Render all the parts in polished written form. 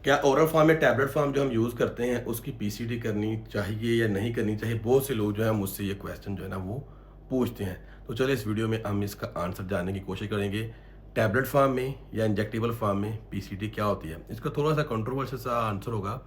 क्या oral form या tablet form जो हम यूज़ करते हैं उसकी पीसीटी करनी चाहिए या नहीं करनी चाहिए? बहुत से लोग जो है मुझसे ये क्वेश्चन जो है ना वो पूछते हैं। तो चलिए इस वीडियो में हम इसका आंसर जानने की कोशिश करेंगे। टैबलेट फॉर्म में या इंजेक्टेबल फॉर्म में पीसीटी क्या होती है? इसका थोड़ा-सा कंट्रोवर्शियल सा आंसर होगा।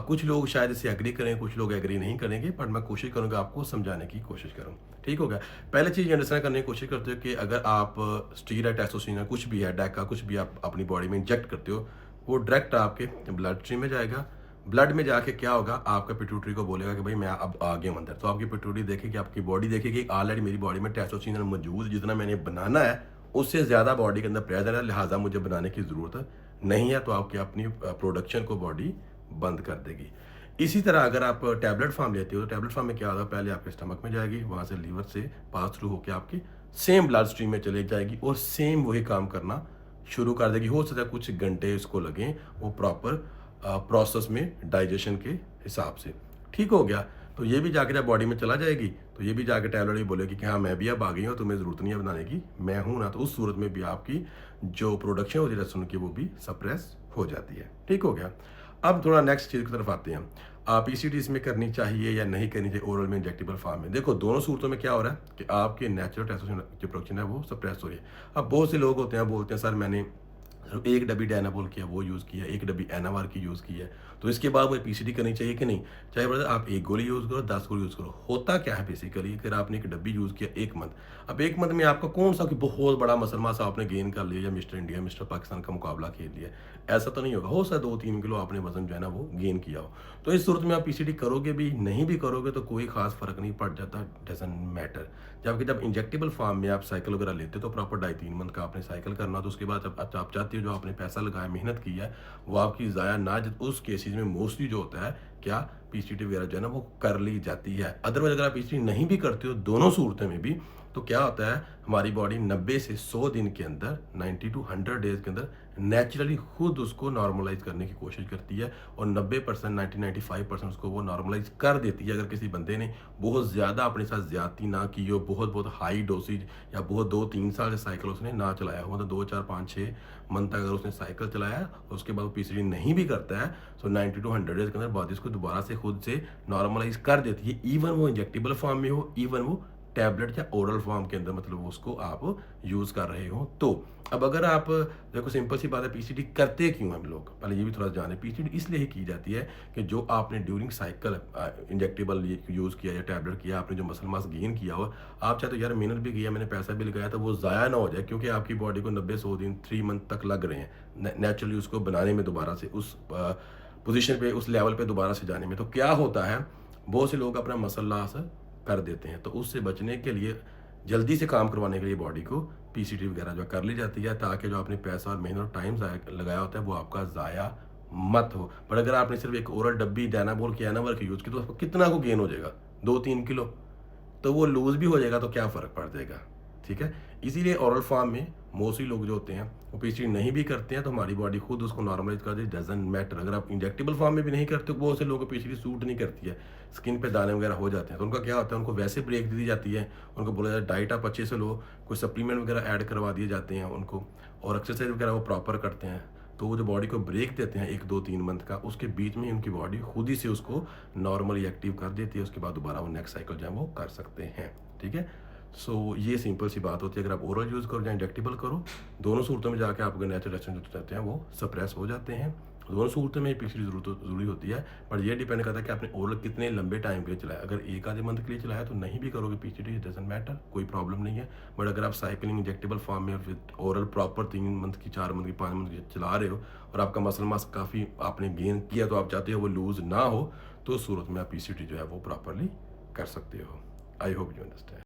कुछ लोग शायद इससे एग्री करें, कुछ लोग एग्री नहीं करेंगे, बट मैं कोशिश करूँगा आपको समझाने की कोशिश करूँ। ठीक हो गया? पहली चीज़ ये अंडरस्टैंड करने की कोशिश करते हो कि अगर आप स्टीरॉयड, टेस्टोस्टेरोन कुछ भी है, डेका कुछ भी आप अपनी बॉडी में इंजेक्ट करते हो, वो डायरेक्ट आपके ब्लड स्ट्रीम में जाएगा। ब्लड में जाके क्या होगा, आपका पिट्यूटरी को बोलेगा कि भाई मैं अब आ गया हूँ अंदर। तो आपकी पिट्यूटरी देखेगी, आपकी बॉडी देखेगी ऑलरेडी मेरी बॉडी में टेस्टोस्टेरोन मौजूद है, जितना मैंने बनाना है उससे ज़्यादा बॉडी के अंदर प्रेजेंट है, लिहाजा मुझे बनाने की ज़रूरत नहीं है। तो आपकी अपनी प्रोडक्शन को बॉडी बंद कर देगी। इसी तरह अगर आप टैबलेट फॉर्म लेते हो तो टैबलेट फॉर्म में क्या होगा, पहले आपके स्टमक में जाएगी, वहाँ से लीवर से पास थ्रू होकर आपकी सेम ब्लड स्ट्रीम में चले जाएगी और सेम वही काम करना शुरू कर देगी। हो सकता है कुछ घंटे इसको लगें वो प्रॉपर प्रोसेस में डाइजेशन के हिसाब से। ठीक हो गया? तो ये भी जाके जब बॉडी में चला जाएगी तो ये भी जाके टैबलेट भी बोलेगी कि हाँ मैं भी अब आ गई हूँ, तुम्हें ज़रूरत नहीं है बनाने की, मैं हूँ ना। तो उस सूरत में भी आपकी जो प्रोडक्शन होती है लहसुन की वो भी सप्रेस हो जाती है। ठीक हो गया? अब थोड़ा नेक्स्ट चीज़ की तरफ आते हैं। पीसीटी इसमें करनी चाहिए या नहीं करनी चाहिए ओरल में इंजेक्टेबल फॉर्म में? देखो दोनों सूरतों में क्या हो रहा है कि आपके नेचुरल टेस्टोस्टेरोन जो प्रोडक्शन है वो सप्रेस हो रही है। अब बहुत से लोग होते हैं बोलते हैं सर मैंने एक डब्बी डायनाबोल की है वो यूज़ किया, एक डब्बी एनावार की यूज़ की है, तो इसके बाद मुझे पीसीटी करनी चाहिए कि नहीं? चाहे ब्रदर आप 1 गोली यूज़ करो, 10 गोली यूज़ करो, होता क्या है बेसिकली, अगर आपने एक डब्बी यूज़ किया 1 मंथ, अब 1 मंथ में आपका कौन-सा कि बहुत बड़ा मसल मास आपने गेन कर लिया या मिस्टर इंडिया, मिस्टर पाकिस्तान का मुकाबला खेल लिया, ऐसा तो नहीं होगा। हो सकता है 2-3 किलो आपने वज़न जो है ना वो गेन किया हो। तो इस सूरत में आप पीसीटी करोगे भी, नहीं भी करोगे तो कोई ख़ास फ़र्क नहीं पड़ जाता, डज़न्ट मैटर। जबकि जब इंजेक्टेबल फॉर्म में आप साइकिल वगैरह लेते हो तो प्रॉपर 2.5-3 मंथ का आपने साइकिल करना, तो उसके बाद जब आप चाहते हो जो आपने पैसा लगाया, मेहनत की है, वो आपकी ज़ाया ना ज उस केसेज़ में मोस्टली जो होता है, क्या पीसीटी वगैरह जो है ना वो कर ली जाती है। अदरवाइज़ अगर आप पीसीटी नहीं भी करते हो, दोनों सूरतें में भी, तो क्या होता है हमारी बॉडी 90 से 100 दिन के अंदर, 90 टू 100 डेज़ के अंदर नेचुरली खुद उसको नॉर्मलाइज़ करने की कोशिश करती है और 90% 90-95% उसको वो नॉर्मलाइज़ कर देती है। अगर किसी बंदे ने बहुत ज़्यादा अपने साथ ज़्यादती ना की हो, बहुत-बहुत हाई डोसेज या बहुत 2-3 साल से साइकिल उसने ना चलाया हो, मतलब 2, 4, 5, 6 मंथ अगर उसने साइकिल चलाया है और उसके बाद वो पीसीटी नहीं भी करता है, तो 90 टू 100 डेज़ के अंदर बॉडी इसको दोबारा से खुद से नॉर्मलाइज़ कर देती है। इवन वो इंजेक्टेबल फॉर्म में हो, इवन वो टैबलेट या ओरल फॉर्म के अंदर मतलब उसको आप यूज़ कर रहे हो तो। अब अगर आप देखो सिंपल सी बात है, पीसीटी करते क्यों हम लोग? पहले ये भी थोड़ा जानें। पीसीटी इसलिए ही की जाती है कि जो आपने ड्यूरिंग साइकिल इंजेक्टेबल यूज़ किया या टैबलेट किया, आपने जो मसल मास गेन किया हो, आप चाहे तो यार मेहनत भी किया, मैंने पैसा भी लगाया, तो वो ज़ाया ना हो जाए, क्योंकि आपकी बॉडी को 90-100 दिन 3 मंथ तक लग रहे हैं नेचुरली उसको बनाने में, दोबारा से उस पोजीशन पे, उस लेवल पे दोबारा से जाने में। तो क्या होता है, बहुत से लोग अपना मसल लॉस कर देते हैं। तो उससे बचने के लिए, जल्दी से काम करवाने के लिए बॉडी को पीसीटी वगैरह जो कर ली जाती है, ताकि जो आपने पैसा और मेहनत और टाइम लगाया होता है वो आपका ज़ाया मत हो। पर अगर आपने सिर्फ एक ओरल डब्बी डायनाबोल की, एनावर की यूज़ की, तो आपको कितना को गेन हो जाएगा? 2-3 किलो। तो वो लूज़ भी हो जाएगा तो क्या फ़र्क पड़ जाएगा? ठीक है? इसीलिए ओरल फॉर्म में मोस्टली लोग जो होते हैं वो पीसीटी नहीं भी करते हैं, तो हमारी बॉडी खुद उसको नॉर्मलाइज़ कर देती है, डज़न्ट मैटर। अगर आप इंजेक्टेबल फॉर्म में भी नहीं करते, बहुत से लोगों को पीसीटी सूट नहीं करती है, स्किन पे दाने वगैरह हो जाते हैं, तो उनका क्या होता है, उनको वैसे ब्रेक दे दी जाती है, उनको बोला जाता है डाइट आप अच्छे से लो, कोई सप्लीमेंट वगैरह ऐड करवा दिए जाते हैं उनको, और एक्सरसाइज वगैरह वो प्रॉपर करते हैं। तो वो जो बॉडी को ब्रेक देते हैं 1-2-3 मंथ का, उसके बीच में ही उनकी बॉडी खुद ही से उसको नॉर्मली एक्टिव कर देती है, उसके बाद दोबारा वो नेक्स्ट साइकिल जो है वो कर सकते हैं। ठीक है? सो ये सिंपल सी बात होती है। अगर आप ओरल यूज़ करो या इंजेक्टेबल करो, दोनों सूरतों में जाके आपके नेचुरल रिएक्शन जो रहते हैं वो सप्रेस हो जाते हैं। दोनों सूरतों में पीसीटी ज़रूरी होती है, पर ये डिपेंड करता है कि आपने ओरल कितने लंबे टाइम के लिए चलाया। अगर 1 आधे मंथ के लिए चलाया तो नहीं भी करोगे पीसीटी, इट डज़न्ट मैटर, कोई प्रॉब्लम नहीं है। बट अगर आप साइक्लिंग इंजेक्टेबल फॉर्म में विद ओरल प्रॉपर 3 मंथ की, 4 मंथ की, 5 मंथ की चला रहे हो और आपका मसल मास काफ़ी आपने गेन किया, तो आप चाहते हो वो लूज़ ना हो, तो उस सूरत में आप पीसीटी जो है वो प्रॉपरली कर सकते हो। I hope you understand.